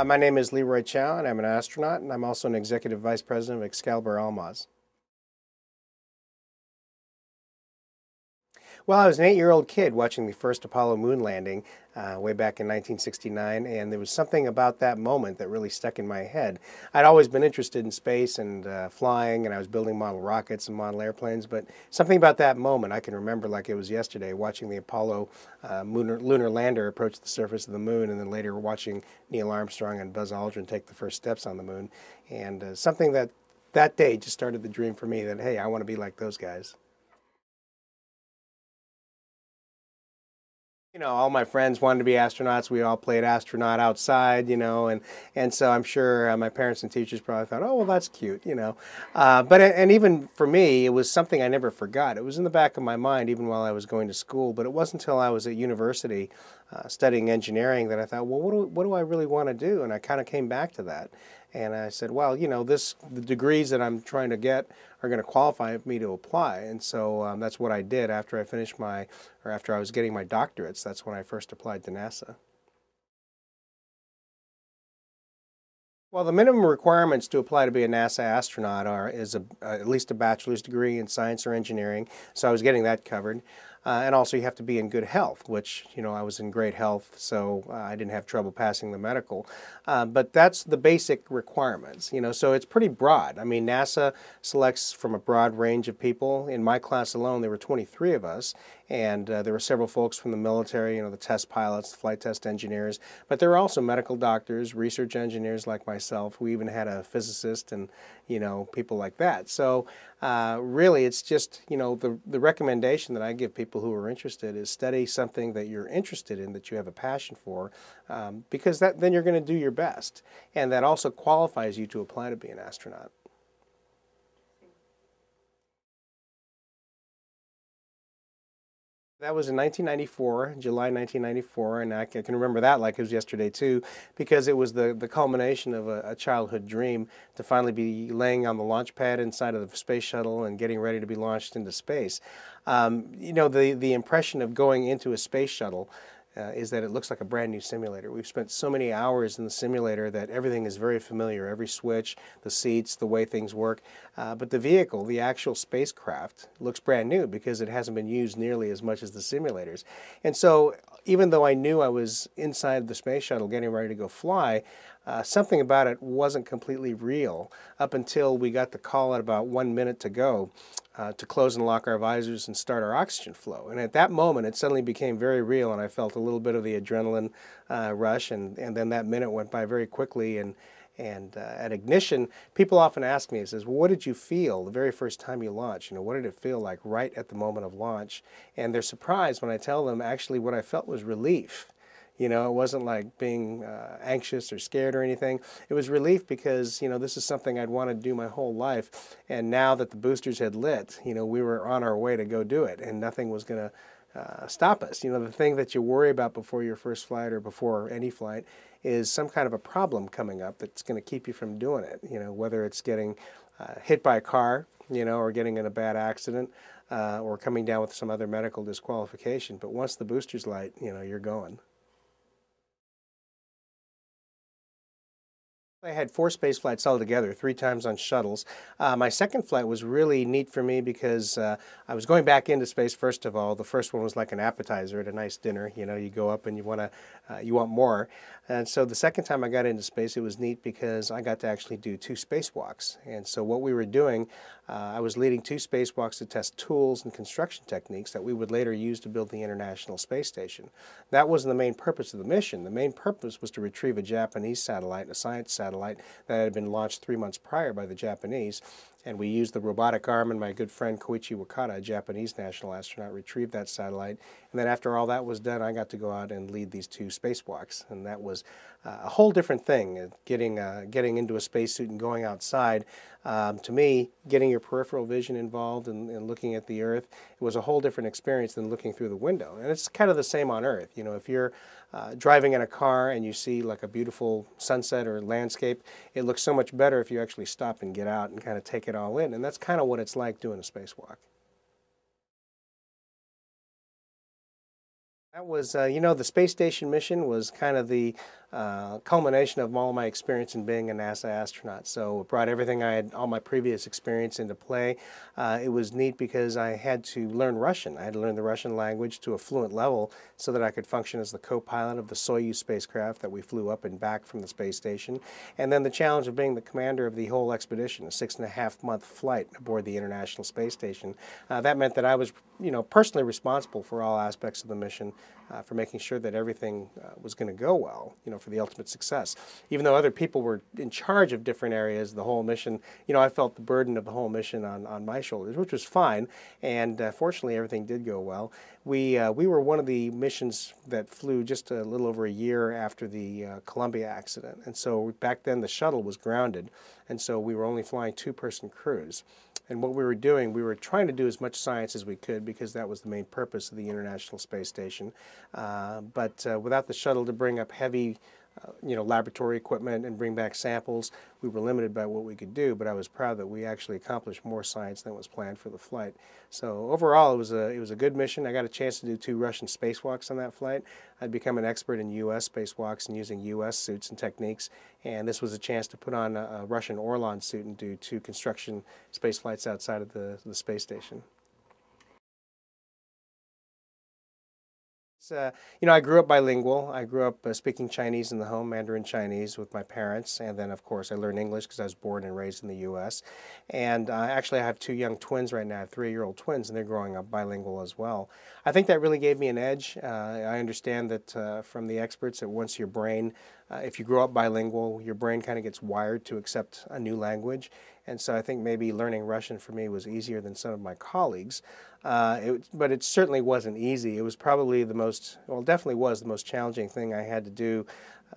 My name is Leroy Chiao, and I'm an astronaut, and I'm also an executive vice president of Excalibur Almaz. Well, I was an 8-year-old kid watching the first Apollo moon landing way back in 1969, and there was something about that moment that really stuck in my head. I'd always been interested in space and flying, and I was building model rockets and model airplanes, but something about that moment I can remember like it was yesterday, watching the Apollo lunar lander approach the surface of the moon, and then later watching Neil Armstrong and Buzz Aldrin take the first steps on the moon, and something that day just started the dream for me that, hey, I want to be like those guys. All my friends wanted to be astronauts. We all played astronaut outside, and so I'm sure my parents and teachers probably thought, oh, well, that's cute. And even for me, it was something I never forgot. It was in the back of my mind even while I was going to school, but it wasn't until I was at university studying engineering that I thought, well, what do I really want to do? And I kind of came back to that. And I said, well, the degrees that I'm trying to get are going to qualify me to apply. And so that's what I did after I finished after I was getting my doctorates. That's when I first applied to NASA. Well, the minimum requirements to apply to be a NASA astronaut is at least a bachelor's degree in science or engineering, so I was getting that covered. And also you have to be in good health, which, I was in great health, so I didn't have trouble passing the medical. But that's the basic requirements, so it's pretty broad. I mean, NASA selects from a broad range of people. In my class alone, there were 23 of us, and there were several folks from the military, the test pilots, the flight test engineers, but there were also medical doctors, research engineers like myself. We even had a physicist and, people like that. So really, it's just, the recommendation that I give people who are interested is study something that you're interested in, that you have a passion for, because then you're going to do your best. And that also qualifies you to apply to be an astronaut. That was in 1994, July 1994, and I can remember that like it was yesterday too, because it was the culmination of a childhood dream to finally be laying on the launch pad inside of the space shuttle and getting ready to be launched into space. The impression of going into a space shuttle is that it looks like a brand new simulator. We've spent so many hours in the simulator that everything is very familiar, every switch, the seats, the way things work. But the vehicle, the actual spacecraft, looks brand new because it hasn't been used nearly as much as the simulators. And so even though I knew I was inside the space shuttle getting ready to go fly, something about it wasn't completely real up until we got the call at about 1 minute to go to close and lock our visors and start our oxygen flow. And at that moment, it suddenly became very real, and I felt a little bit of the adrenaline rush, and then that minute went by very quickly. And at ignition, people often ask me, well, what did you feel the very first time you launched? What did it feel like right at the moment of launch? And they're surprised when I tell them, actually, what I felt was relief. It wasn't like being anxious or scared or anything. It was relief because, this is something I'd wanted to do my whole life. And now that the boosters had lit, we were on our way to go do it, and nothing was going to stop us. The thing that you worry about before your first flight or before any flight is some kind of a problem coming up that's going to keep you from doing it, whether it's getting hit by a car, or getting in a bad accident, or coming down with some other medical disqualification. But once the boosters light, you're going. I had 4 space flights altogether, 3 times on shuttles. My second flight was really neat for me because I was going back into space, first of all. The first one was like an appetizer at a nice dinner. You go up and you want more. And so the second time I got into space, it was neat because I got to actually do 2 spacewalks. And so what we were doing, I was leading 2 spacewalks to test tools and construction techniques that we would later use to build the International Space Station. That wasn't the main purpose of the mission. The main purpose was to retrieve a Japanese satellite, a science satellite, that had been launched 3 months prior by the Japanese. And we used the robotic arm, and my good friend Koichi Wakata, a Japanese national astronaut, retrieved that satellite. And then after all that was done, I got to go out and lead these 2 spacewalks. And that was a whole different thing, getting into a spacesuit and going outside. To me, getting your peripheral vision involved and looking at the Earth, it was a whole different experience than looking through the window. And it's kind of the same on Earth. If you're driving in a car and you see like a beautiful sunset or landscape, it looks so much better if you actually stop and get out and kind of take it all in. And that's kind of what it's like doing a spacewalk. That was, the space station mission was kind of the culmination of all my experience in being a NASA astronaut. So it brought everything I had, all my previous experience into play. It was neat because I had to learn Russian. I had to learn the Russian language to a fluent level so that I could function as the co-pilot of the Soyuz spacecraft that we flew up and back from the space station. And then the challenge of being the commander of the whole expedition, a 6.5-month flight aboard the International Space Station. That meant that I was, personally responsible for all aspects of the mission, for making sure that everything was going to go well, for the ultimate success. Even though other people were in charge of different areas, the whole mission, I felt the burden of the whole mission on my shoulders, which was fine. And fortunately, everything did go well. We were one of the missions that flew just a little over a year after the Columbia accident. And so back then, the shuttle was grounded. And so we were only flying two-person crews. And what we were doing, we were trying to do as much science as we could because that was the main purpose of the International Space Station. But without the shuttle to bring up heavy laboratory equipment and bring back samples, we were limited by what we could do, but I was proud that we actually accomplished more science than was planned for the flight. So overall, it was a good mission. I got a chance to do 2 Russian spacewalks on that flight. I'd become an expert in U.S. spacewalks and using U.S. suits and techniques, and this was a chance to put on a Russian Orlan suit and do 2 construction space flights outside of the space station. I grew up bilingual. I grew up speaking Chinese in the home, Mandarin Chinese with my parents, and then of course I learned English because I was born and raised in the U.S. And actually I have 2 young twins right now. I have 3-year-old twins, and they're growing up bilingual as well. I think that really gave me an edge. I understand that from the experts that once your brain, if you grow up bilingual, your brain kind of gets wired to accept a new language. And so I think maybe learning Russian for me was easier than some of my colleagues. But it certainly wasn't easy. It was probably definitely was the most challenging thing I had to do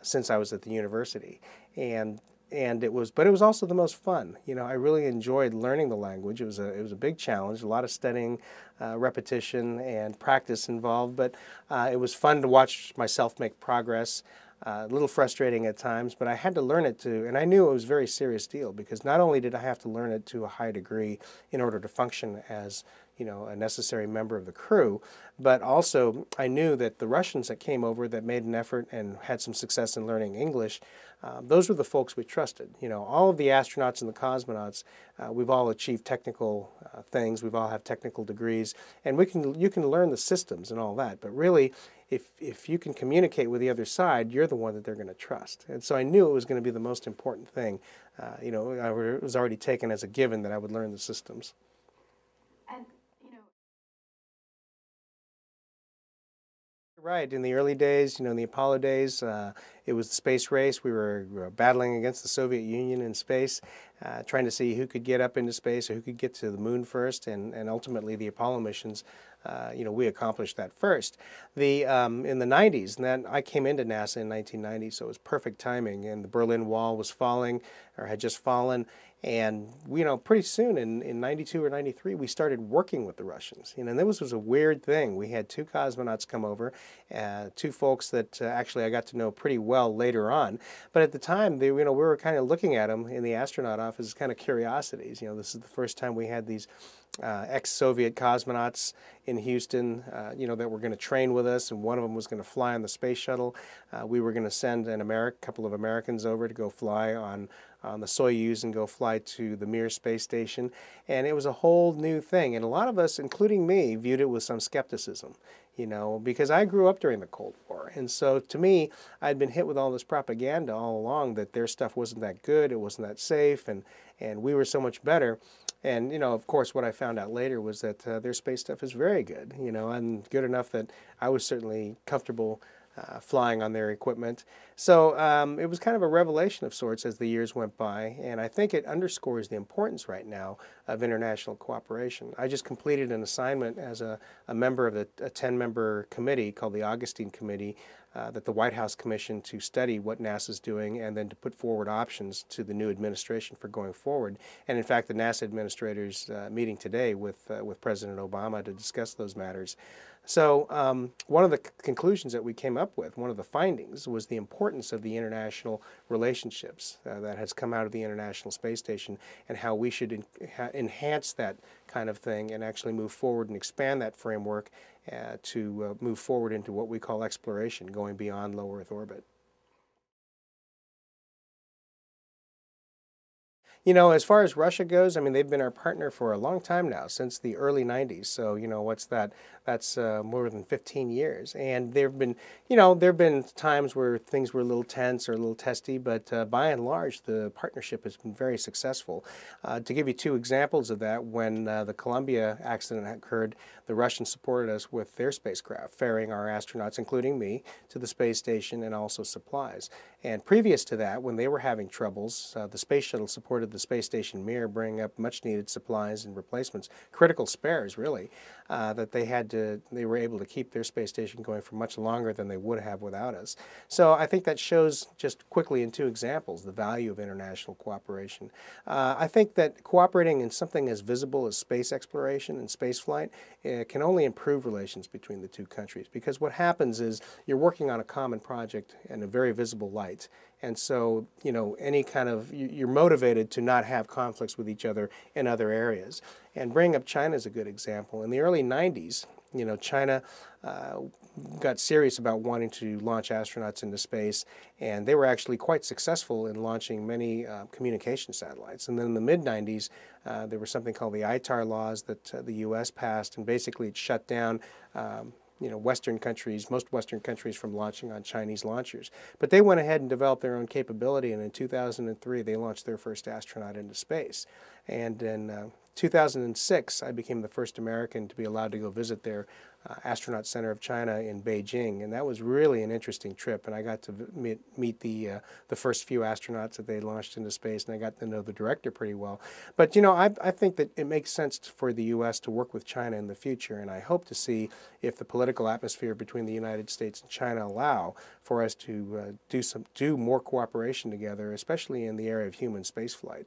since I was at the university. But it was also the most fun. I really enjoyed learning the language. It was a big challenge, a lot of studying, repetition, and practice involved. But it was fun to watch myself make progress. A little frustrating at times, but I had to learn it too, and I knew it was a very serious deal because not only did I have to learn it to a high degree in order to function as a necessary member of the crew, but also I knew that the Russians that came over that made an effort and had some success in learning English, those were the folks we trusted. All of the astronauts and the cosmonauts, we've all achieved technical things, we've all have technical degrees, and you can learn the systems and all that, but really, if you can communicate with the other side, you're the one that they're going to trust. And so I knew it was going to be the most important thing. It was already taken as a given that I would learn the systems. And, Right. In the early days, in the Apollo days, it was the space race. We were battling against the Soviet Union in space, trying to see who could get up into space or who could get to the moon first, and ultimately the Apollo missions, we accomplished that first. In the 90s, and then I came into NASA in 1990, so it was perfect timing, and the Berlin Wall was falling, or had just fallen, and pretty soon in 92 or 93, we started working with the Russians. And this was a weird thing. We had 2 cosmonauts come over, 2 folks that actually I got to know pretty well later on. But at the time, we were kind of looking at them in the astronaut office as kind of curiosities. This is the first time we had these ex-Soviet cosmonauts in Houston, that were going to train with us, and one of them was going to fly on the space shuttle. We were going to send a couple of Americans over to go fly on the Soyuz and go fly to the Mir space station, and it was a whole new thing. And a lot of us, including me, viewed it with some skepticism, because I grew up during the Cold War, and so to me, I'd been hit with all this propaganda all along that their stuff wasn't that good, it wasn't that safe, and we were so much better. And, of course, what I found out later was that their space stuff is very good, and good enough that I was certainly comfortable flying on their equipment. So it was kind of a revelation of sorts as the years went by, and I think it underscores the importance right now of international cooperation. I just completed an assignment as a member of a 10-member committee called the Augustine Committee that the White House commissioned to study what NASA's doing and then to put forward options to the new administration for going forward. And in fact, the NASA administrators meeting today with President Obama to discuss those matters. So one of the conclusions that we came up with, one of the findings, was the importance of the international relationships that has come out of the International Space Station and how we should enhance that kind of thing and actually move forward and expand that framework to move forward into what we call exploration, going beyond low Earth orbit. As far as Russia goes, I mean, they've been our partner for a long time now, since the early 90s. So, what's that? That's more than 15 years. And there have been times where things were a little tense or a little testy, but by and large, the partnership has been very successful. To give you two examples of that, when the Columbia accident occurred, the Russians supported us with their spacecraft, ferrying our astronauts, including me, to the space station and also supplies. And previous to that, when they were having troubles, the space shuttle supported the space station Mir, bringing up much needed supplies and replacements, critical spares really, that they were able to keep their space station going for much longer than they would have without us. So I think that shows just quickly in two examples the value of international cooperation. I think that cooperating in something as visible as space exploration and space flight can only improve relations between the two countries, because what happens is you're working on a common project in a very visible light. And so, you're motivated to not have conflicts with each other in other areas. And bringing up China is a good example. In the early 90s, China got serious about wanting to launch astronauts into space, and they were actually quite successful in launching many communication satellites. And then in the mid-90s, there was something called the ITAR laws that the U.S. passed, and basically it shut down Western countries, most Western countries, from launching on Chinese launchers. But they went ahead and developed their own capability, and in 2003 they launched their first astronaut into space. And in 2006, I became the first American to be allowed to go visit their Astronaut Center of China in Beijing, and that was really an interesting trip. And I got to meet the first few astronauts that they launched into space, and I got to know the director pretty well. But I think that it makes sense for the U.S. to work with China in the future, and I hope to see if the political atmosphere between the United States and China allow for us to do more cooperation together, especially in the area of human spaceflight.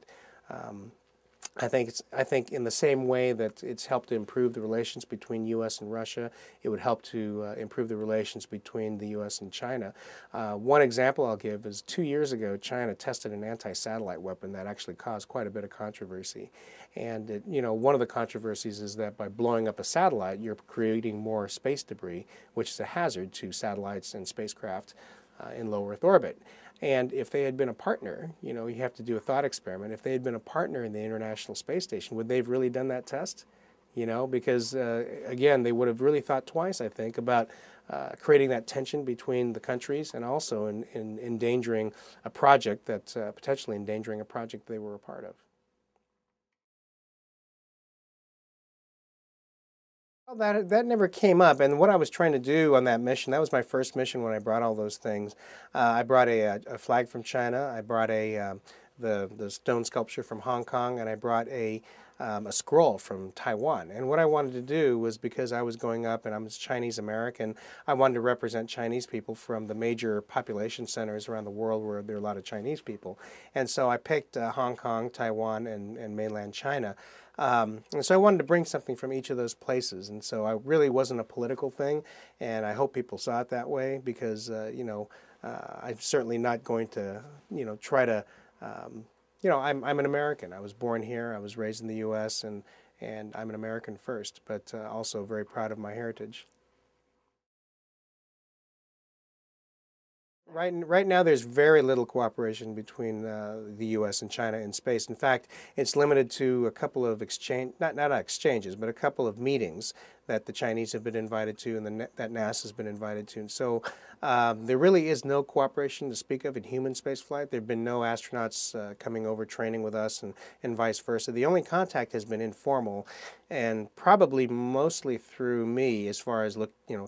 I think in the same way that it's helped to improve the relations between U.S. and Russia, it would help to improve the relations between the U.S. and China. One example I'll give is 2 years ago, China tested an anti-satellite weapon that actually caused quite a bit of controversy. And one of the controversies is that by blowing up a satellite, you're creating more space debris, which is a hazard to satellites and spacecraft in low Earth orbit. And if they had been a partner, you have to do a thought experiment. If they had been a partner in the International Space Station, would they have really done that test? Because again, they would have really thought twice, I think, about creating that tension between the countries, and also in endangering a project potentially endangering a project they were a part of. Well, that never came up, and what I was trying to do on that mission, that was my first mission when I brought all those things. I brought a flag from China, I brought the stone sculpture from Hong Kong, and I brought a scroll from Taiwan. And what I wanted to do was, because I was going up and I'm Chinese American, I wanted to represent Chinese people from the major population centers around the world where there are a lot of Chinese people. And so I picked Hong Kong, Taiwan, and mainland China. And so I wanted to bring something from each of those places, and so I really wasn't a political thing, and I hope people saw it that way, because I'm certainly not going to try to I'm an American. I was born here, I was raised in the U.S., and I'm an American first, but also very proud of my heritage. Right now, there's very little cooperation between the U.S. and China in space. In fact, it's limited to a couple of not exchanges, but a couple of meetings that the Chinese have been invited to, and that NASA has been invited to. And so there really is no cooperation to speak of in human spaceflight. There have been no astronauts coming over training with us, and vice versa. The only contact has been informal, and probably mostly through me, as far as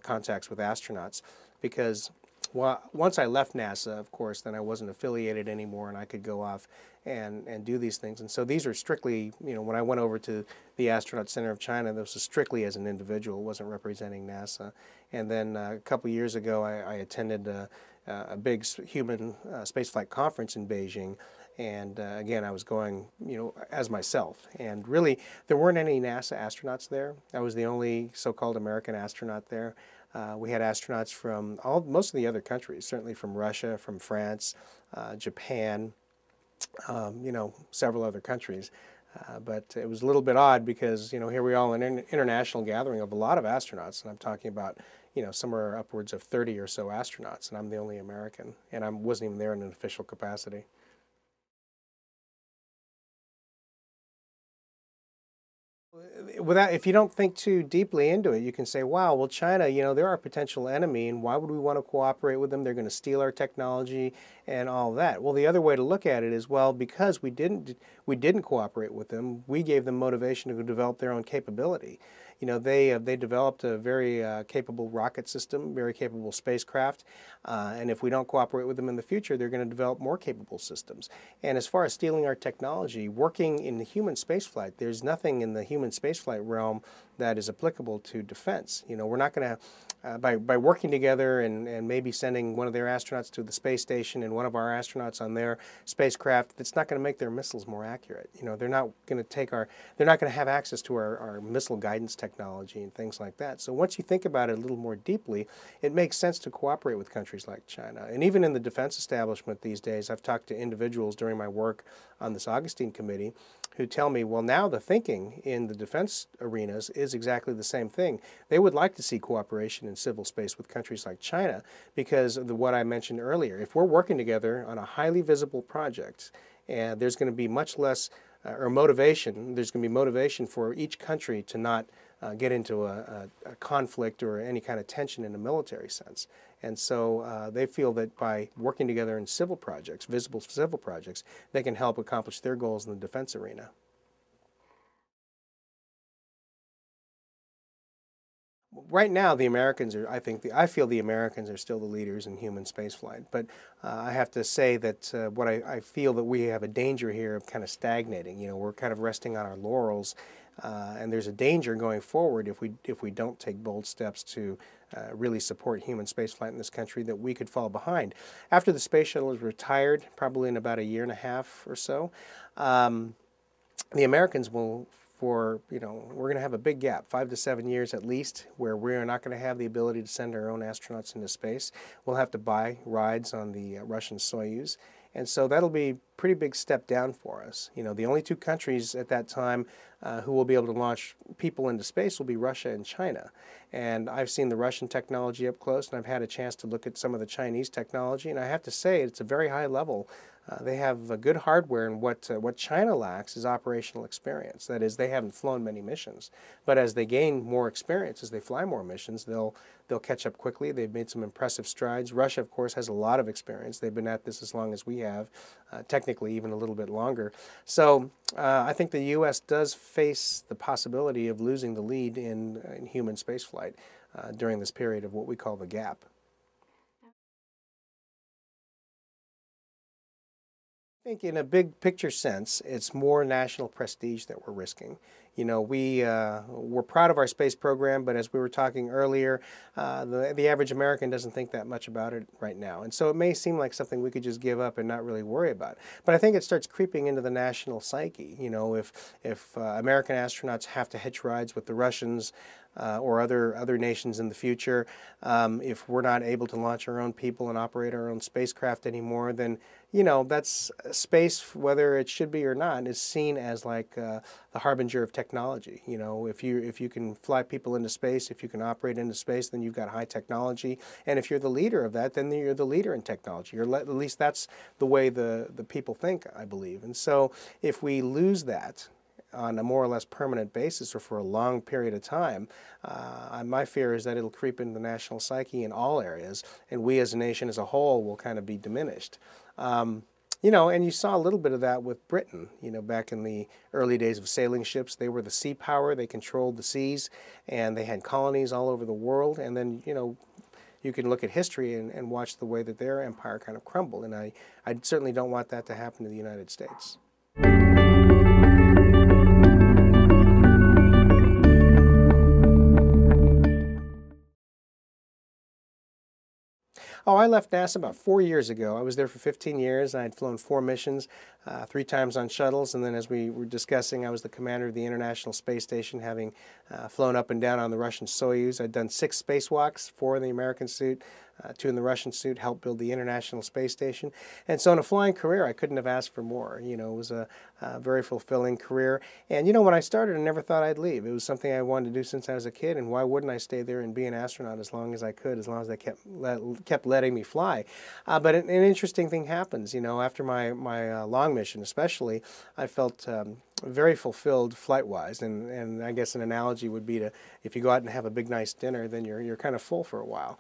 contacts with astronauts, because once I left NASA, of course, then I wasn't affiliated anymore, and I could go off and do these things. And so these are strictly, when I went over to the Astronaut Center of China, this was strictly as an individual, wasn't representing NASA. And then a couple years ago, I attended a big human spaceflight conference in Beijing. And again, I was going, as myself. And really, there weren't any NASA astronauts there. I was the only so-called American astronaut there. We had astronauts from most of the other countries, certainly from Russia, from France, Japan, several other countries. But it was a little bit odd because, here we are in an international gathering of a lot of astronauts, and I'm talking about, somewhere upwards of 30 or so astronauts, and I'm the only American, and I wasn't even there in an official capacity. if you don't think too deeply into it, you can say, wow, well, China, they're our potential enemy, and why would we want to cooperate with them? They're going to steal our technology and all that. Well, the other way to look at it is, well, because we didn't cooperate with them, we gave them motivation to develop their own capability. They developed a very capable rocket system, very capable spacecraft, and if we don't cooperate with them in the future, they're going to develop more capable systems. And as far as stealing our technology, working in the human spaceflight, there's nothing in the human spaceflight realm that is applicable to defense. We're not going to, by working together and maybe sending one of their astronauts to the space station and one of our astronauts on their spacecraft, it's not going to make their missiles more accurate. They're not going to they're not going to have access to our missile guidance technology and things like that. So once you think about it a little more deeply, it makes sense to cooperate with countries like China. And even in the defense establishment these days, I've talked to individuals during my work on this Augustine Committee who tell me, well, now the thinking in the defense arenas is exactly the same thing. They would like to see cooperation in civil space with countries like China because of what I mentioned earlier. If we're working together on a highly visible project, and there's going to be much less motivation, there's going to be motivation for each country to not get into a conflict or any kind of tension in a military sense. And so they feel that by working together in civil projects, visible civil projects, they can help accomplish their goals in the defense arena. Right now, the Americans are, I feel the Americans are still the leaders in human spaceflight. But I have to say that what I feel that we have a danger here of kind of stagnating. We're kind of resting on our laurels, and there's a danger going forward if we don't take bold steps to really support human spaceflight in this country, that we could fall behind. After the space shuttle is retired, probably in about a year and a half or so, the Americans will. We're going to have a big gap, 5 to 7 years at least, where we're not going to have the ability to send our own astronauts into space. We'll have to buy rides on the Russian Soyuz. And so that'll be a pretty big step down for us. The only two countries at that time who will be able to launch people into space will be Russia and China. And I've seen the Russian technology up close, and I've had a chance to look at some of the Chinese technology, and I have to say it's a very high level. They have good hardware, and what China lacks is operational experience. That is, they haven't flown many missions. But as they gain more experience, as they fly more missions, they'll catch up quickly. They've made some impressive strides. Russia, of course, has a lot of experience. They've been at this as long as we have, technically even a little bit longer. So I think the U.S. does face the possibility of losing the lead in human spaceflight during this period of what we call the gap. I think in a big picture sense, it's more national prestige that we're risking. We're proud of our space program, but as we were talking earlier, the average American doesn't think that much about it right now. And so it may seem like something we could just give up and not really worry about. But I think it starts creeping into the national psyche. If American astronauts have to hitch rides with the Russians, or other nations in the future, if we're not able to launch our own people and operate our own spacecraft anymore, then that's space, whether it should be or not, is seen as like the harbinger of technology. If you can fly people into space, if you can operate into space, then you've got high technology. And if you're the leader of that, then you're the leader in technology. At least that's the way the people think, I believe. And so if we lose that on a more or less permanent basis or for a long period of time, my fear is that it'll creep into the national psyche in all areas, and we as a nation as a whole will kind of be diminished. And you saw a little bit of that with Britain, back in the early days of sailing ships. They were the sea power, they controlled the seas, and they had colonies all over the world, and then, you can look at history and watch the way that their empire kind of crumbled, and I certainly don't want that to happen to the United States. Oh, I left NASA about 4 years ago. I was there for 15 years. I had flown 4 missions, 3 times on shuttles, and then as we were discussing, I was the commander of the International Space Station, having flown up and down on the Russian Soyuz. I'd done 6 spacewalks, 4 in the American suit, 2 in the Russian suit, helped build the International Space Station. And so in a flying career, I couldn't have asked for more. It was a very fulfilling career. And when I started, I never thought I'd leave. It was something I wanted to do since I was a kid, and why wouldn't I stay there and be an astronaut as long as I could, as long as they kept letting me fly. But an interesting thing happens. After my long mission especially, I felt very fulfilled flight-wise, and I guess an analogy would be to, if you go out and have a big nice dinner, then you're kind of full for a while,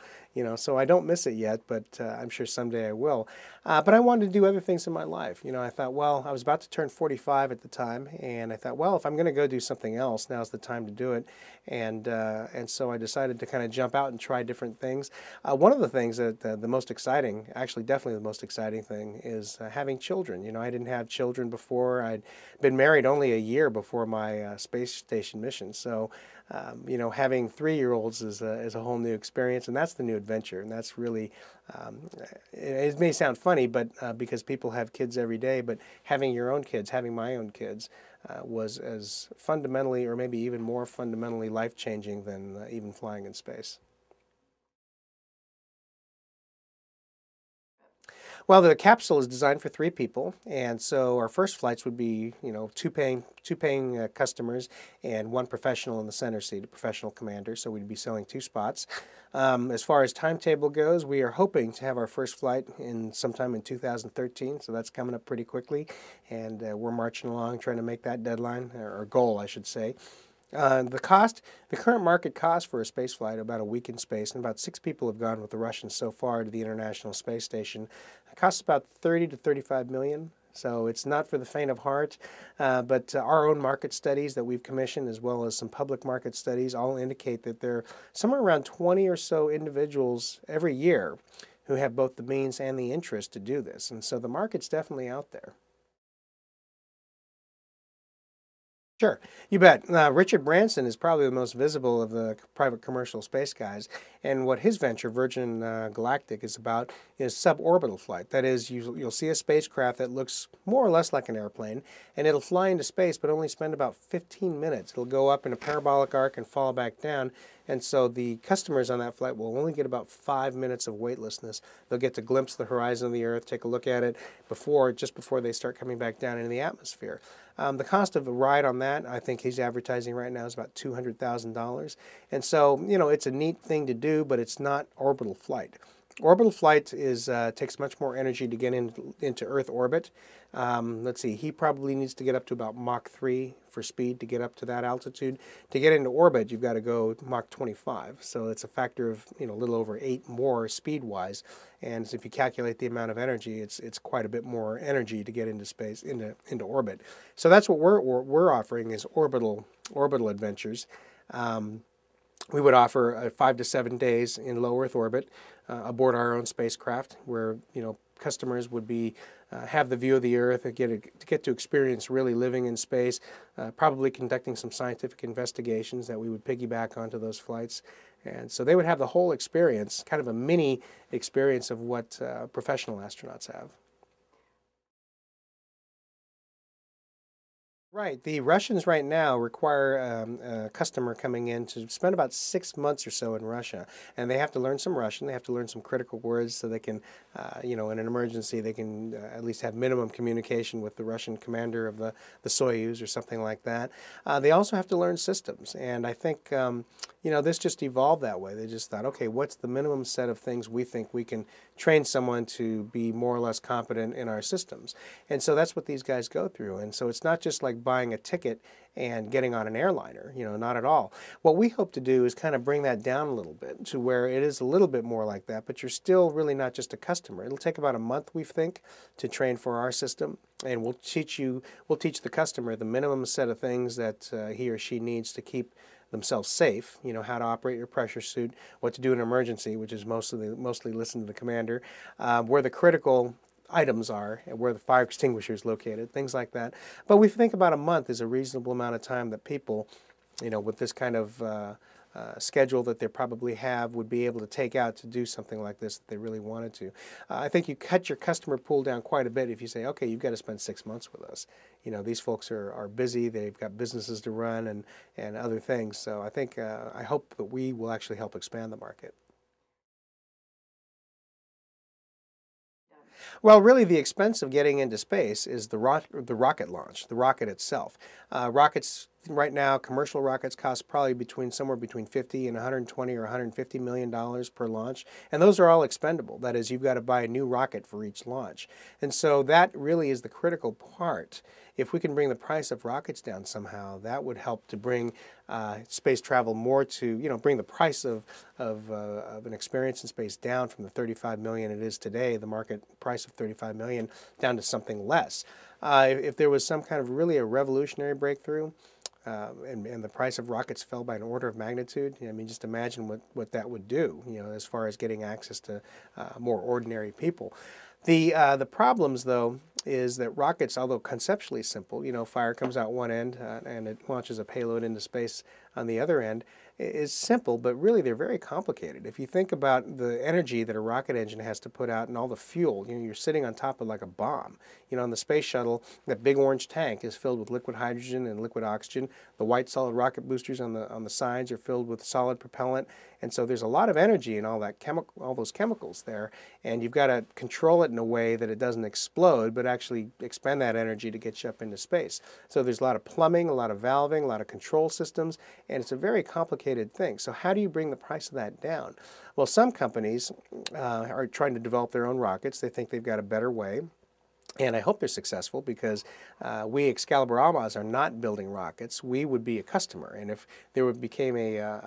So I don't miss it yet, but I'm sure someday I will. But I wanted to do other things in my life. I thought, well, I was about to turn 45 at the time, and I thought, well, if I'm going to go do something else, now's the time to do it. And so I decided to kind of jump out and try different things. One of the things that the most exciting, actually definitely the most exciting thing, is having children. I didn't have children before. I'd been married only a year before my space station mission. So, having 3-year-olds is a whole new experience, and that's the new adventure. And that's really, it may sound funny, but because people have kids every day, but having your own kids, having my own kids, was as fundamentally, or maybe even more fundamentally, life-changing than even flying in space. Well, the capsule is designed for 3 people, and so our first flights would be, two paying customers and 1 professional in the center seat, a professional commander. So we'd be selling 2 spots. As far as timetable goes, we are hoping to have our first flight sometime in 2013. So that's coming up pretty quickly, and we're marching along trying to make that deadline, or goal, I should say. The current market cost for a space flight, about a week in space, and about 6 people have gone with the Russians so far to the International Space Station. It costs about 30 to 35 million. So it's not for the faint of heart, but our own market studies that we've commissioned, as well as some public market studies, all indicate that there are somewhere around 20 or so individuals every year who have both the means and the interest to do this. And so the market's definitely out there. Sure, you bet. Richard Branson is probably the most visible of the private commercial space guys, and what his venture, Virgin Galactic, is about is suborbital flight. That is, you'll see a spacecraft that looks more or less like an airplane, and it'll fly into space but only spend about 15 minutes. It'll go up in a parabolic arc and fall back down, and so the customers on that flight will only get about 5 minutes of weightlessness. They'll get to glimpse the horizon of the Earth, take a look at it just before they start coming back down into the atmosphere. The cost of a ride on that, I think he's advertising right now, is about $200,000. And so, it's a neat thing to do, but it's not orbital flight. Orbital flight takes much more energy to get into Earth orbit. Let's see, he probably needs to get up to about Mach 3 for speed to get up to that altitude. To get into orbit, you've got to go Mach 25. So it's a factor of a little over 8 more speed-wise. And so if you calculate the amount of energy, it's quite a bit more energy to get into space, into orbit. So that's what we're offering, is orbital adventures. We would offer 5 to 7 days in low Earth orbit aboard our own spacecraft, where customers would have the view of the Earth and get to experience really living in space, probably conducting some scientific investigations that we would piggyback onto those flights. And so they would have the whole experience, kind of a mini experience of what professional astronauts have. Right. The Russians right now require a customer coming in to spend about 6 months or so in Russia, and they have to learn some Russian. They have to learn some critical words so they can, in an emergency, they can at least have minimum communication with the Russian commander of the Soyuz or something like that. They also have to learn systems, and I think, this just evolved that way. They just thought, okay, what's the minimum set of things we think we can train someone to be more or less competent in our systems? And so that's what these guys go through. And so it's not just like buying a ticket and getting on an airliner, not at all. What we hope to do is kind of bring that down a little bit to where it is a little bit more like that, but you're still really not just a customer. It'll take about a month, we think, to train for our system, and we'll teach the customer the minimum set of things that he or she needs to keep themselves safe, how to operate your pressure suit, what to do in an emergency, which is mostly listen to the commander, where the critical items are, and where the fire extinguisher is located, things like that. But we think about a month is a reasonable amount of time that people, with this kind of schedule that they probably have, would be able to take out to do something like this if they really wanted to. I think you cut your customer pool down quite a bit if you say, okay, you've got to spend 6 months with us. These folks are busy, they've got businesses to run and other things. So I think, I hope that we will actually help expand the market. Well, really, the expense of getting into space is the rocket launch, the rocket itself. Rockets right now, commercial rockets cost probably somewhere between 50 and 120 or 150 million dollars per launch, and those are all expendable. That is, you've got to buy a new rocket for each launch. And so that really is the critical part. If we can bring the price of rockets down somehow, that would help to bring space travel more to, bring the price of an experience in space down from the 35 million it is today, the market price of 35 million, down to something less. If there was some kind of really a revolutionary breakthrough, and the price of rockets fell by an order of magnitude, I mean, just imagine what that would do, as far as getting access to more ordinary people. The problems, though, is that rockets, although conceptually simple, fire comes out one end and it launches a payload into space on the other end, is simple, but really they're very complicated. If you think about the energy that a rocket engine has to put out and all the fuel, you're sitting on top of like a bomb. On the space shuttle, that big orange tank is filled with liquid hydrogen and liquid oxygen. The white solid rocket boosters on the sides are filled with solid propellant. And so there's a lot of energy in all those chemicals there, and you've got to control it in a way that it doesn't explode, but actually expend that energy to get you up into space. So there's a lot of plumbing, a lot of valving, a lot of control systems, and it's a very complicated thing. So how do you bring the price of that down? Well, some companies are trying to develop their own rockets. They think they've got a better way. And I hope they're successful, because we, Excalibur Almaz, are not building rockets. We would be a customer. And if there became a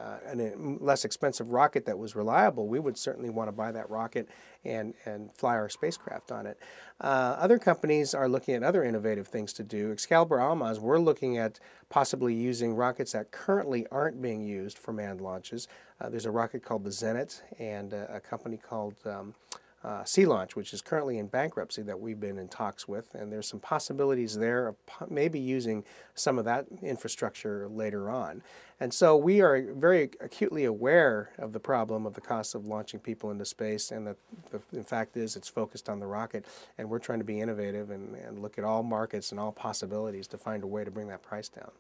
less expensive rocket that was reliable, we would certainly want to buy that rocket and fly our spacecraft on it. Other companies are looking at other innovative things to do. Excalibur Almaz, we're looking at possibly using rockets that currently aren't being used for manned launches. There's a rocket called the Zenit, and a company called Sea Launch, which is currently in bankruptcy, that we've been in talks with, and there's some possibilities there of maybe using some of that infrastructure later on. And so we are very acutely aware of the problem of the cost of launching people into space, and that the fact is it's focused on the rocket, and we're trying to be innovative and look at all markets and all possibilities to find a way to bring that price down.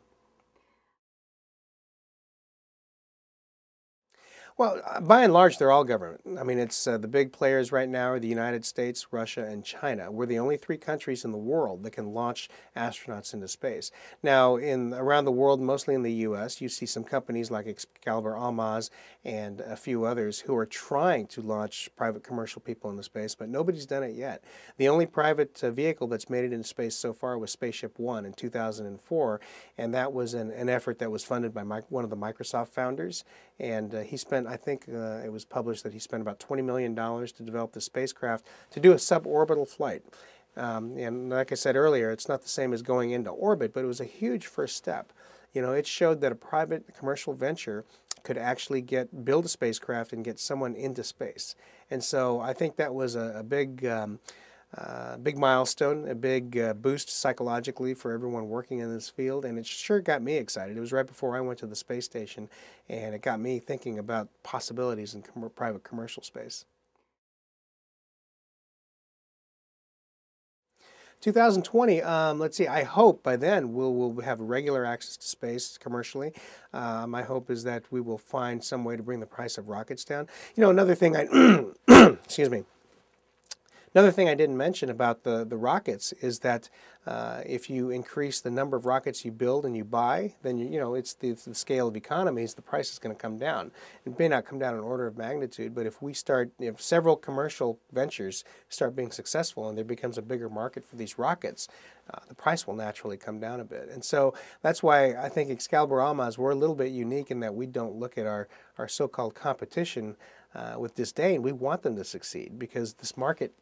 Well, by and large, they're all government. I mean, it's the big players right now are the United States, Russia, and China. We're the only three countries in the world that can launch astronauts into space. Now, around the world, mostly in the U.S., you see some companies like Excalibur Almaz and a few others who are trying to launch private commercial people into space, but nobody's done it yet. The only private vehicle that's made it into space so far was Spaceship One in 2004, and that was an effort that was funded by one of the Microsoft founders, and he spent, I think it was published that he spent about $20 million to develop the spacecraft to do a suborbital flight. And like I said earlier, it's not the same as going into orbit, but it was a huge first step. It showed that a private commercial venture could actually build a spacecraft and get someone into space. And so I think that was a big milestone, a big boost psychologically for everyone working in this field, and it sure got me excited. It was right before I went to the space station, and it got me thinking about possibilities in private commercial space. 2020, let's see, I hope by then we'll have regular access to space commercially. My hope is that we will find some way to bring the price of rockets down. Another thing excuse me. Another thing I didn't mention about the rockets is that if you increase the number of rockets you build and you buy, then it's the scale of economies, the price is going to come down. It may not come down an order of magnitude, but if we start, if several commercial ventures start being successful and there becomes a bigger market for these rockets, the price will naturally come down a bit. And so that's why I think Excalibur Almaz, we're a little bit unique in that we don't look at our so-called competition with disdain. We want them to succeed, because this market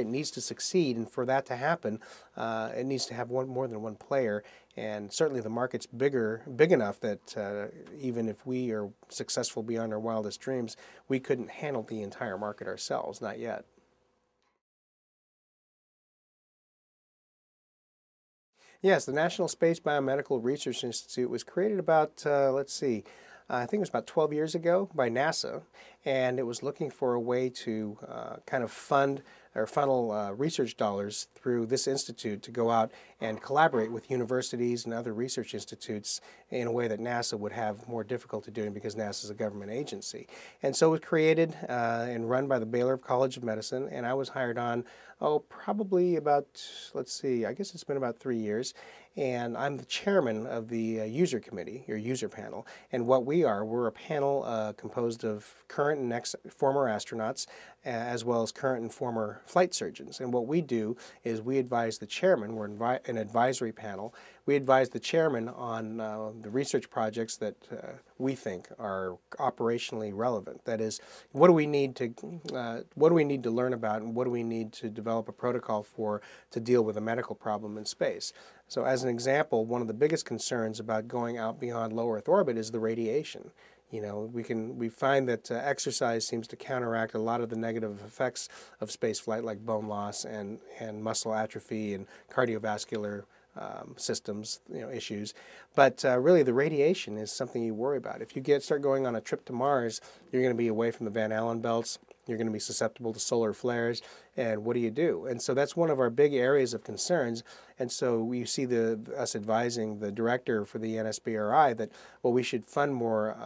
needs to succeed, and for that to happen, it needs to have more than one player. And certainly the market's big enough that even if we are successful beyond our wildest dreams, we couldn't handle the entire market ourselves, not yet. Yes, the National Space Biomedical Research Institute was created about, let's see, I think it was about 12 years ago by NASA, and it was looking for a way to kind of fund or funnel research dollars through this institute to go out and collaborate with universities and other research institutes in a way that NASA would have more difficulty doing because NASA is a government agency. And so it was created and run by the Baylor College of Medicine, and I was hired on, probably about, let's see, I guess it's been about 3 years. And I'm the chairman of the user committee, or user panel. And what we're a panel composed of current and former astronauts, as well as current and former flight surgeons. And what we do is we advise the chairman. We're an advisory panel. We advise the chairman on the research projects that we think are operationally relevant. That is, what do we need to learn about, and what do we need to develop a protocol for to deal with a medical problem in space. So as an example, one of the biggest concerns about going out beyond low Earth orbit is the radiation. You know, we find that exercise seems to counteract a lot of the negative effects of spaceflight, like bone loss and muscle atrophy and cardiovascular systems, issues. But really, the radiation is something you worry about. If you start going on a trip to Mars, you're going to be away from the Van Allen belts. You're going to be susceptible to solar flares, and what do you do? And so that's one of our big areas of concerns. And so we see us advising the director for the NSBRI that, well, we should fund more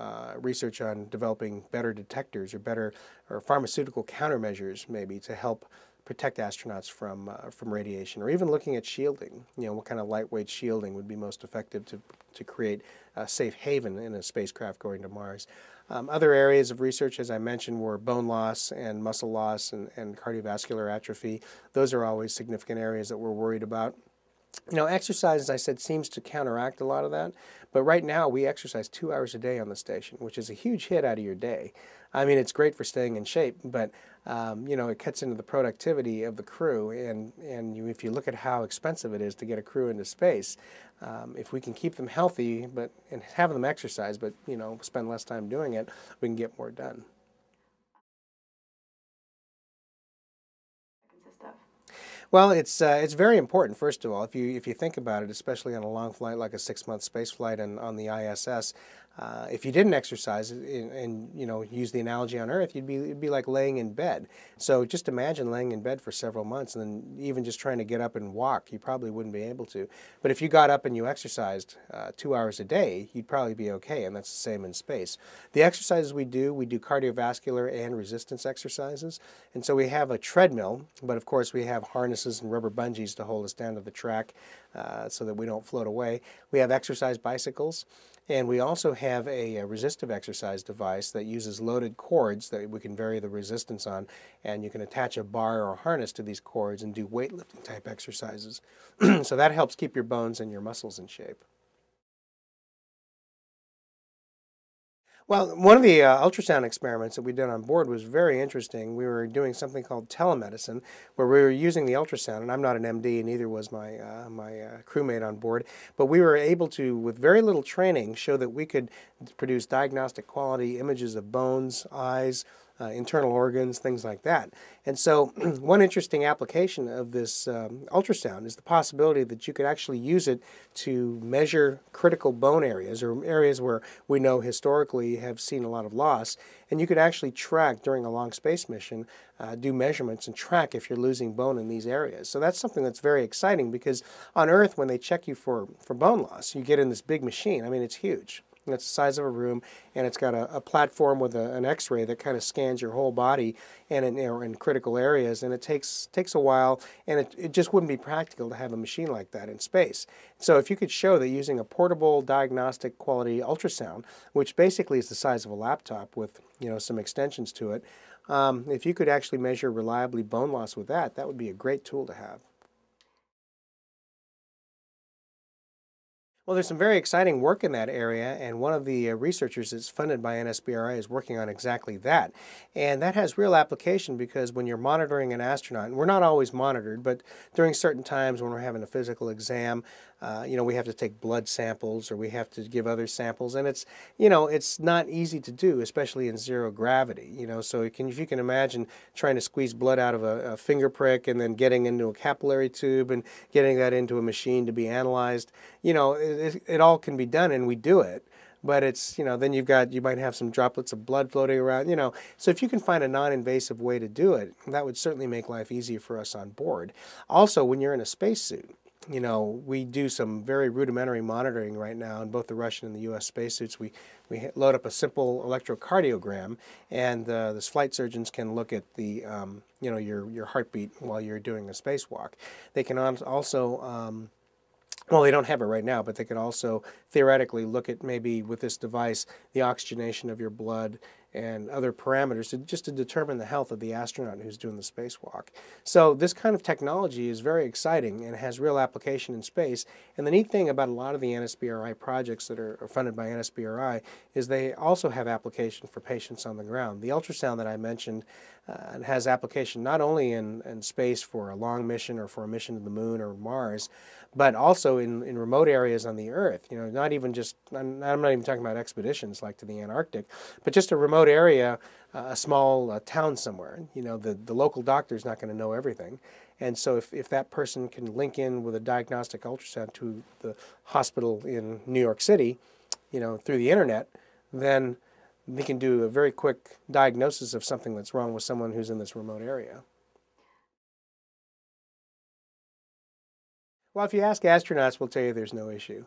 research on developing better detectors or pharmaceutical countermeasures maybe to help protect astronauts from radiation, or even looking at shielding. What kind of lightweight shielding would be most effective to create a safe haven in a spacecraft going to Mars. Other areas of research, as I mentioned, were bone loss and muscle loss and cardiovascular atrophy. Those are always significant areas that we're worried about. Exercise, as I said, seems to counteract a lot of that. But right now, we exercise 2 hours a day on the station, which is a huge hit out of your day. I mean, it's great for staying in shape, but, it cuts into the productivity of the crew. And if you look at how expensive it is to get a crew into space, if we can keep them healthy and have them exercise, but, spend less time doing it, we can get more done. Well, it's very important. First of all, if you think about it, especially on a long flight like a 6-month space flight and on the ISS, if you didn't exercise and use the analogy on Earth, it'd be like laying in bed. So just imagine laying in bed for several months, and then even just trying to get up and walk, you probably wouldn't be able to. But if you got up and you exercised 2 hours a day, you'd probably be okay, and that's the same in space. The exercises we do cardiovascular and resistance exercises, and so we have a treadmill, but of course we have harnesses and rubber bungees to hold us down to the track so that we don't float away. We have exercise bicycles, and we also have a resistive exercise device that uses loaded cords that we can vary the resistance on, and you can attach a bar or a harness to these cords and do weightlifting type exercises. So that helps keep your bones and your muscles in shape. Well, one of the ultrasound experiments that we did on board was very interesting. We were doing something called telemedicine, where we were using the ultrasound, and I'm not an MD, and neither was my crewmate on board, but we were able to, with very little training, show that we could produce diagnostic quality images of bones, eyes, internal organs, things like that. And so one interesting application of this ultrasound is the possibility that you could actually use it to measure critical bone areas, or areas where we know historically have seen a lot of loss. And you could actually track during a long space mission, do measurements and track if you're losing bone in these areas. So that's something that's very exciting, because on Earth, when they check you for bone loss, you get in this big machine. I mean, it's huge. It's the size of a room, and it's got a platform with an X-ray that kind of scans your whole body and in critical areas, and it takes a while, and it just wouldn't be practical to have a machine like that in space. So if you could show that using a portable diagnostic quality ultrasound, which basically is the size of a laptop with some extensions to it, if you could actually measure reliably bone loss with that, that would be a great tool to have. Well, there's some very exciting work in that area, and one of the researchers that's funded by NSBRI is working on exactly that. And that has real application, because when you're monitoring an astronaut, and we're not always monitored, but during certain times when we're having a physical exam, we have to take blood samples, or we have to give other samples, and it's not easy to do, especially in zero gravity. So if you can imagine trying to squeeze blood out of a finger prick and then getting into a capillary tube and getting that into a machine to be analyzed, it all can be done, and we do it. but it's, then you might have some droplets of blood floating around, So if you can find a non-invasive way to do it, that would certainly make life easier for us on board. Also, when you're in a spacesuit, we do some very rudimentary monitoring right now in both the Russian and the U.S. spacesuits. We load up a simple electrocardiogram, and the flight surgeons can look at the your heartbeat while you're doing a spacewalk. They can also well, they don't have it right now, but they could also theoretically look at, maybe with this device, the oxygenation of your blood and other parameters just to determine the health of the astronaut who's doing the spacewalk. So this kind of technology is very exciting and has real application in space. And the neat thing about a lot of the NSBRI projects that are funded by NSBRI is they also have application for patients on the ground. The ultrasound that I mentioned has application not only in space for a long mission or for a mission to the moon or Mars, but also in remote areas on the Earth. Not even just, I'm not even talking about expeditions like to the Antarctic, but just a remote area, a small town somewhere. The local doctor is not going to know everything. And so if that person can link in with a diagnostic ultrasound to the hospital in New York City, through the internet, then they can do a very quick diagnosis of something that's wrong with someone who's in this remote area. Well, if you ask astronauts, we'll tell you there's no issue,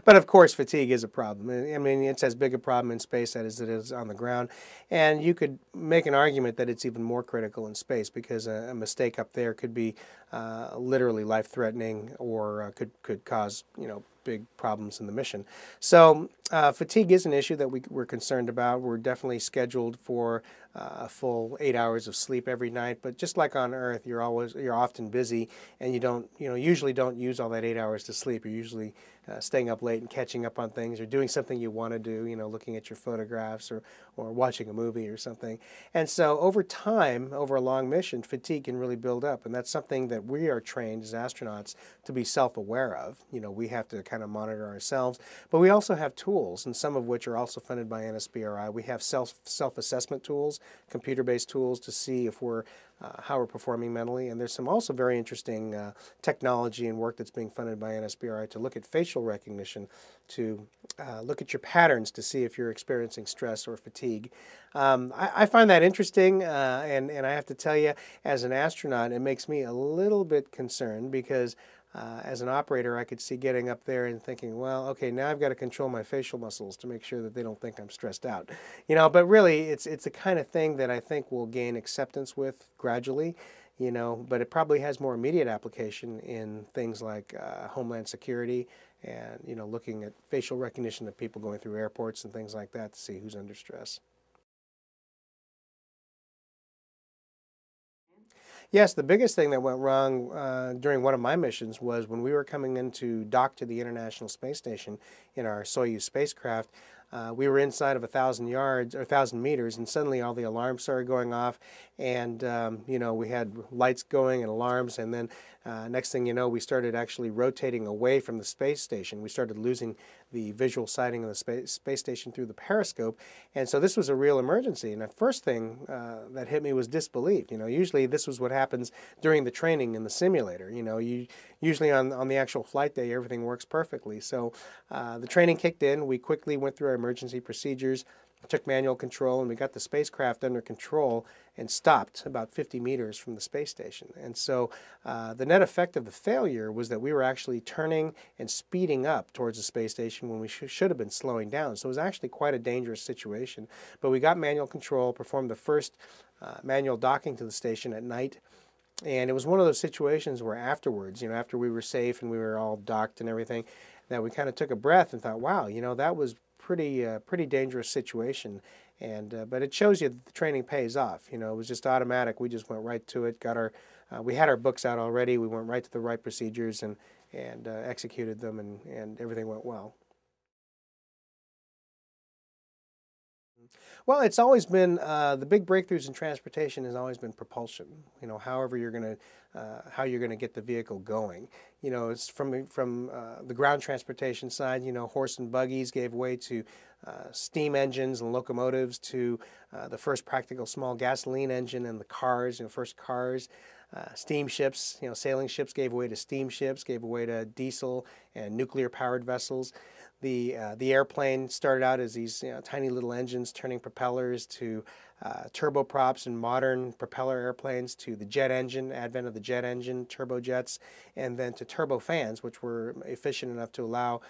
But of course, fatigue is a problem. I mean, it's as big a problem in space as it is on the ground. And you could make an argument that it's even more critical in space because a mistake up there could be literally life-threatening or could cause, big problems in the mission. So fatigue is an issue that we're concerned about. We're definitely scheduled for a full 8 hours of sleep every night. But just like on Earth, you're often busy, and you usually don't use all that 8 hours to sleep. You're usually staying up late and catching up on things, or doing something you want to do, looking at your photographs or watching a movie or something. And so over time, over a long mission, fatigue can really build up. And that's something that we are trained as astronauts to be self-aware of. We have to kind of monitor ourselves. But we also have tools, and some of which are also funded by NSBRI. We have self-assessment tools, computer-based tools to see if how we're performing mentally. And there's some also very interesting technology and work that's being funded by NSBRI to look at facial recognition, to look at your patterns to see if you're experiencing stress or fatigue. I find that interesting, and I have to tell you, as an astronaut, it makes me a little bit concerned because as an operator, I could see getting up there and thinking, well, okay, now I've got to control my facial muscles to make sure that they don't think I'm stressed out. But really, it's the kind of thing that I think we'll gain acceptance with gradually, but it probably has more immediate application in things like homeland security and, looking at facial recognition of people going through airports and things like that to see who's under stress. Yes, the biggest thing that went wrong during one of my missions was when we were coming into dock to the International Space Station in our Soyuz spacecraft. We were inside of 1,000 yards or 1,000 meters, and suddenly all the alarms started going off, and we had lights going and alarms, and then next thing you know, we started actually rotating away from the space station. We started losing the visual sighting of the space station through the periscope, and so this was a real emergency. And the first thing that hit me was disbelief. Usually this was what happens during the training in the simulator. Usually on the actual flight day, everything works perfectly. So the training kicked in. We quickly went through our emergency procedures, took manual control, and we got the spacecraft under control and stopped about 50 meters from the space station. And so the net effect of the failure was that we were actually turning and speeding up towards the space station when we should have been slowing down. So it was actually quite a dangerous situation. But we got manual control, performed the first manual docking to the station at night. And it was one of those situations where afterwards, after we were safe and we were all docked and everything, that we kind of took a breath and thought, wow, that was pretty dangerous situation. And but it shows you that the training pays off. It was just automatic. We just went right to it. We had our books out already. We went right to the right procedures and executed them, and everything went well. Well, it's always been the big breakthroughs in transportation has always been propulsion. However how you're gonna get the vehicle going. It's from the ground transportation side. Horse and buggies gave way to steam engines and locomotives, to the first practical small gasoline engine and the cars. First cars. Steamships, sailing ships gave way to steamships, gave way to diesel and nuclear-powered vessels. The airplane started out as these tiny little engines turning propellers to turboprops and modern propeller airplanes, to the jet engine, advent of the jet engine, turbojets, and then to turbofans, which were efficient enough to allow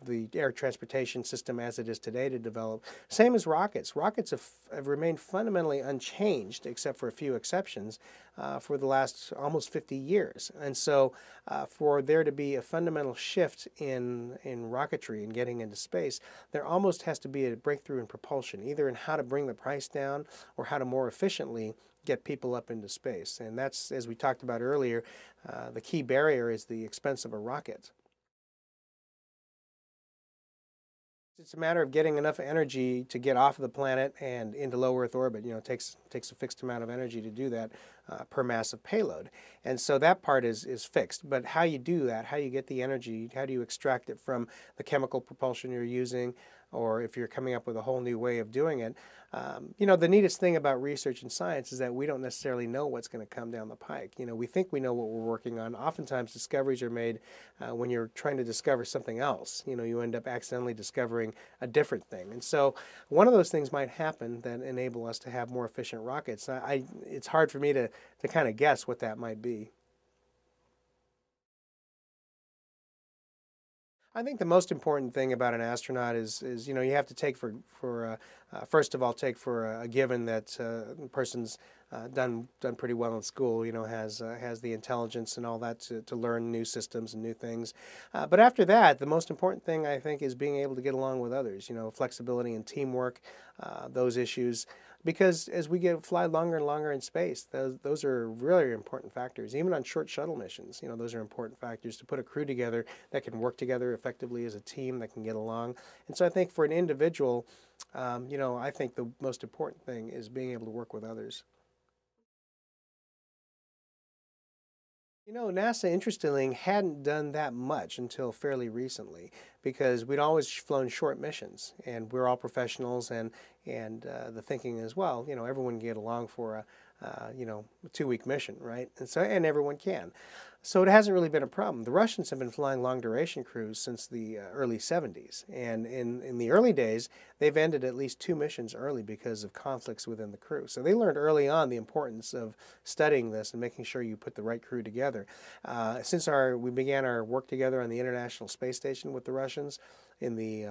the air transportation system as it is today to develop. Same as rockets. Rockets have remained fundamentally unchanged, except for a few exceptions, for the last almost 50 years. And so for there to be a fundamental shift in rocketry and getting into space, there almost has to be a breakthrough in propulsion, either in how to bring the price down or how to more efficiently get people up into space. And that's, as we talked about earlier, the key barrier is the expense of a rocket. It's a matter of getting enough energy to get off of the planet and into low Earth orbit. It takes a fixed amount of energy to do that per mass of payload. And so that part is fixed. But how you do that, how you get the energy, how do you extract it from the chemical propulsion you're using, or if you're coming up with a whole new way of doing it. The neatest thing about research and science is that we don't necessarily know what's going to come down the pike. We think we know what we're working on. Oftentimes discoveries are made when you're trying to discover something else. You end up accidentally discovering a different thing. And so one of those things might happen that enable us to have more efficient rockets. It's hard for me to kind of guess what that might be. I think the most important thing about an astronaut is you have to take first of all, take for a given that the person's done pretty well in school, has the intelligence and all that to learn new systems and new things. But after that, the most important thing, I think, is being able to get along with others, flexibility and teamwork, those issues. Because as we fly longer and longer in space, those are really important factors. Even on short shuttle missions, those are important factors to put a crew together that can work together effectively as a team, that can get along. And so I think for an individual, I think the most important thing is being able to work with others. NASA, interestingly, hadn't done that much until fairly recently, because we'd always flown short missions, and we're all professionals, and the thinking as well, everyone can get along for a 2-week mission, right? And everyone can. So it hasn't really been a problem. The Russians have been flying long-duration crews since the early 70s. And in the early days, they've ended at least 2 missions early because of conflicts within the crew. So they learned early on the importance of studying this and making sure you put the right crew together. Since we began our work together on the International Space Station with the Russians in the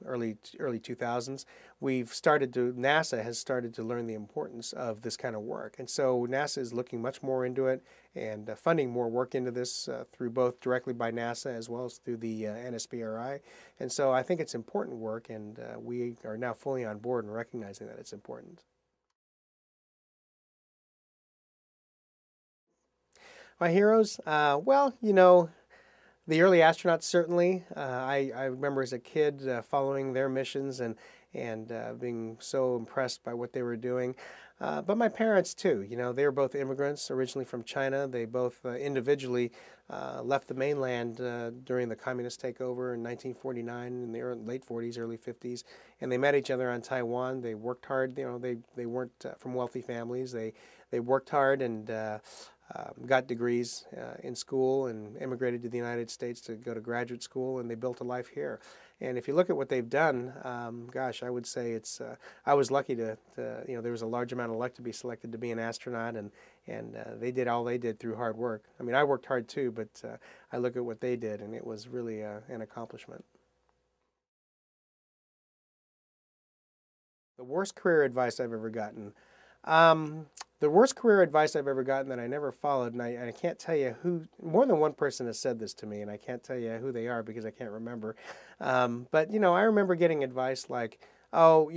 early 2000s, NASA has started to learn the importance of this kind of work. And so NASA is looking much more into it and funding more work into this through both directly by NASA as well as through the NSPRI. And so I think it's important work, and we are now fully on board and recognizing that it's important. My heroes? The early astronauts, certainly. I remember as a kid following their missions and being so impressed by what they were doing. But my parents, too. They were both immigrants originally from China. They both individually left the mainland during the communist takeover in 1949, in the late 40s, early 50s. And they met each other on Taiwan. They worked hard. They weren't from wealthy families. They worked hard and got degrees in school and immigrated to the United States to go to graduate school, and they built a life here. And if you look at what they've done, gosh, I would say I was lucky there was a large amount of luck to be selected to be an astronaut, and they did all they did through hard work. I mean, I worked hard too, but I look at what they did, and it was really an accomplishment. The worst career advice I've ever gotten. The worst career advice I've ever gotten that I never followed, and I can't tell you who, more than one person has said this to me, and I can't tell you who they are because I can't remember. But, I remember getting advice like, oh,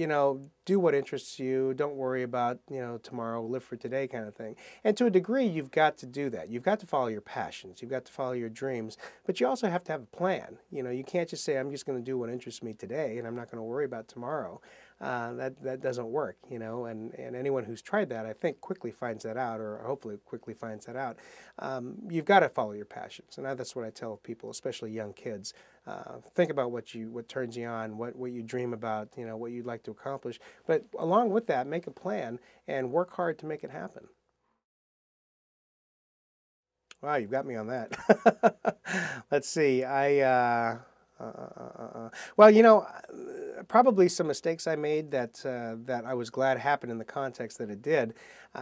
do what interests you, don't worry about, tomorrow, live for today kind of thing. And to a degree, you've got to do that. You've got to follow your passions, you've got to follow your dreams, but you also have to have a plan. You can't just say, I'm just going to do what interests me today, and I'm not going to worry about tomorrow. That doesn't work, and anyone who's tried that, I think, quickly finds that out, or hopefully quickly finds that out. You've got to follow your passions, and that's what I tell people, especially young kids. Think about what turns you on, what you dream about, what you'd like to accomplish. But along with that, make a plan and work hard to make it happen. Wow, you've got me on that. Let's see. Well, probably some mistakes I made that I was glad happened in the context that it did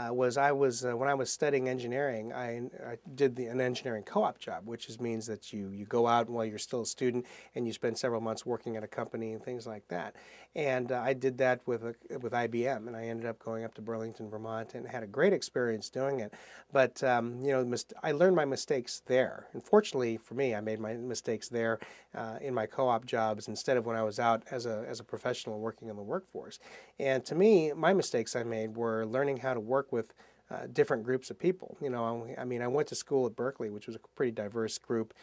was when I was studying engineering, I did an engineering co-op job, which means that you go out while you're still a student and you spend several months working at a company and things like that. And I did that with IBM, and I ended up going up to Burlington, Vermont, and had a great experience doing it. But I learned my mistakes there. And fortunately for me, I made my mistakes there in my co-op jobs instead of when I was out as a professional working in the workforce. And to me, my mistakes I made were learning how to work with different groups of people. I mean, I went to school at Berkeley, which was a pretty diverse group,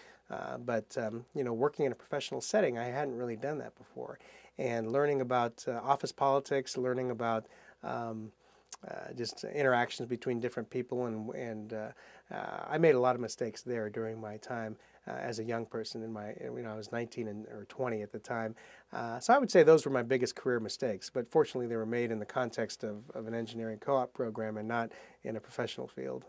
but working in a professional setting, I hadn't really done that before. And learning about office politics, learning about just interactions between different people, and I made a lot of mistakes there during my time as a young person. I was 19 or 20 at the time, so I would say those were my biggest career mistakes. But fortunately, they were made in the context of an engineering co-op program and not in a professional field.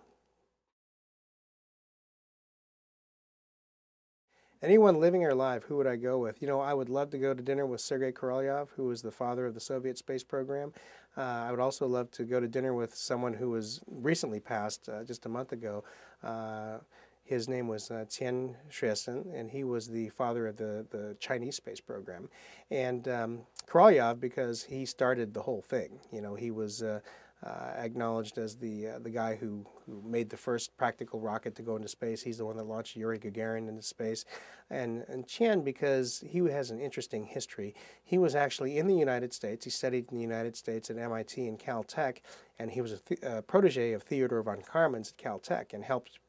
Anyone living or alive, who would I go with? I would love to go to dinner with Sergei Korolev, who was the father of the Soviet space program. I would also love to go to dinner with someone who was recently passed just a month ago. His name was Tian Shuisen, and he was the father of the Chinese space program. And Korolev, because he started the whole thing. He was acknowledged as the guy who made the first practical rocket to go into space. He's the one that launched Yuri Gagarin into space. And Chen, because he has an interesting history, he was actually in the United States. He studied in the United States at MIT and Caltech, and he was a protege of Theodore von Karman's at Caltech and helped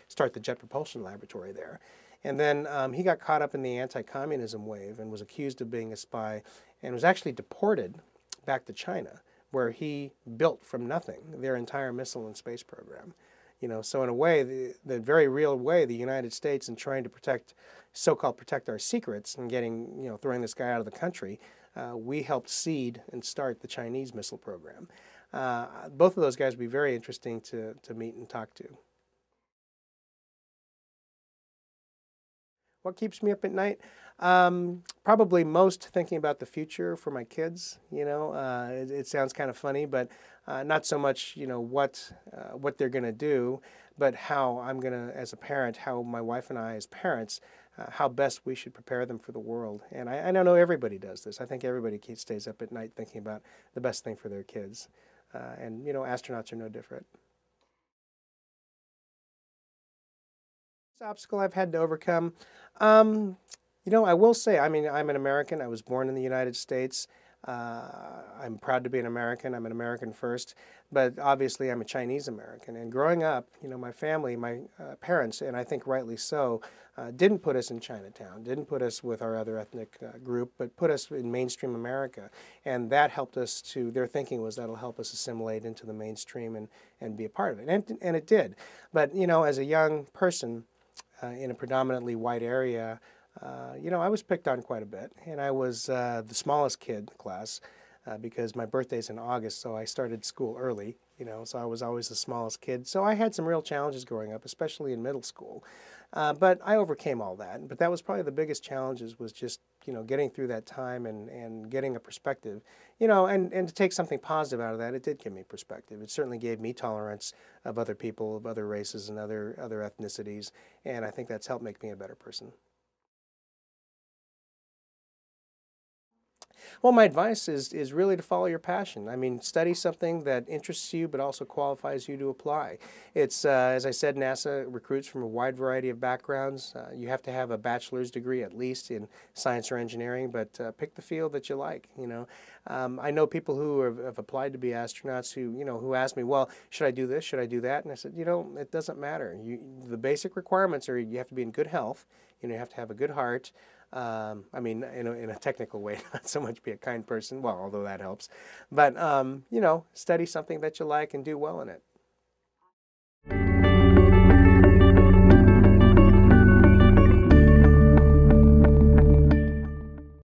start the Jet Propulsion Laboratory there. And then he got caught up in the anti-communism wave and was accused of being a spy and was actually deported back to China, where he built from nothing their entire missile and space program. So in a way, the very real way, the United States, in trying to so-called protect our secrets and throwing this guy out of the country, we helped seed and start the Chinese missile program. Both of those guys would be very interesting to meet and talk to. What keeps me up at night? Probably most thinking about the future for my kids. It sounds kind of funny, but not so much what they're going to do, but how I'm going to, as a parent, how my wife and I as parents, how best we should prepare them for the world. And I don't know everybody does this. I think everybody stays up at night thinking about the best thing for their kids. And astronauts are no different. Obstacle I've had to overcome. I will say, I'm an American. I was born in the United States. I'm proud to be an American. I'm an American first, but obviously I'm a Chinese American. And growing up, my family, my parents, and I think rightly so, didn't put us in Chinatown, didn't put us with our other ethnic group, but put us in mainstream America. And that helped us their thinking was that'll help us assimilate into the mainstream and be a part of it. And it did. But, as a young person in a predominantly white area, I was picked on quite a bit, and I was the smallest kid in the class because my birthday's in August, so I started school early, so I was always the smallest kid. So I had some real challenges growing up, especially in middle school. But I overcame all that. But that was probably the biggest challenges, was just, getting through that time and getting a perspective, and to take something positive out of that. It did give me perspective. It certainly gave me tolerance of other people, of other races and other ethnicities, and I think that's helped make me a better person. Well, my advice is really to follow your passion. Study something that interests you but also qualifies you to apply. It's, as I said, NASA recruits from a wide variety of backgrounds. You have to have a bachelor's degree at least in science or engineering, but pick the field that you like. I know people who have applied to be astronauts who ask me, well, should I do this? Should I do that? And I said, it doesn't matter. The basic requirements are you have to be in good health. You have to have a good heart. In a technical way, not so much be a kind person, well, although that helps. But, study something that you like and do well in it.